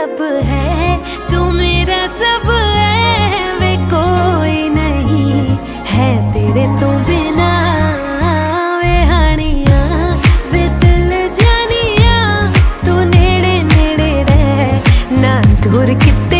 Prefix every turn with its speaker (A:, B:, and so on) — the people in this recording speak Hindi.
A: रब है, तू मेरा सब है, वे कोई नहीं है तेरे तो बिना। वे हानिया वे दिल जानिया, तू नेड़े नेड़े रह ना दूर कितना।